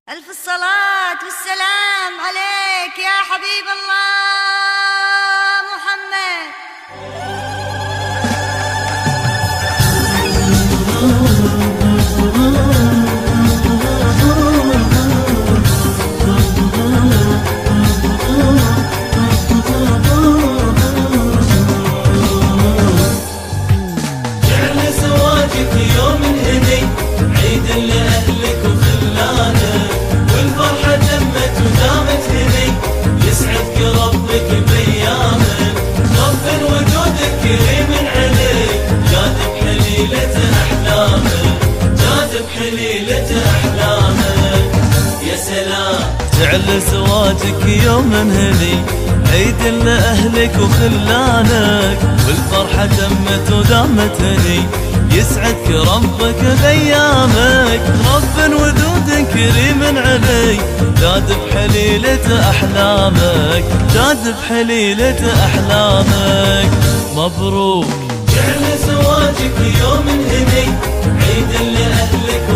ألف الصلاة والسلام عليك يا حبيب الله محمد. جعل زواجك يوم هني عيد لأهلك وخلانك، والفرحة تمت ودامت هني يسعدك ربك بأيامك. رب وجودك كريم عليك جاد بحليلة أحلامك، جاد بحليلة أحلامك. يا سلام جعل زواجك يوم هني عيد لأهلك وخلانك، والفرحة تمت ودامت هني يسعدك ربك بأيامك. رب ودود كريم علي جاد بحليلة أحلامك، جاد بحليلة أحلامك. مبروك جعل زواجك يوم هني عيد لأهلك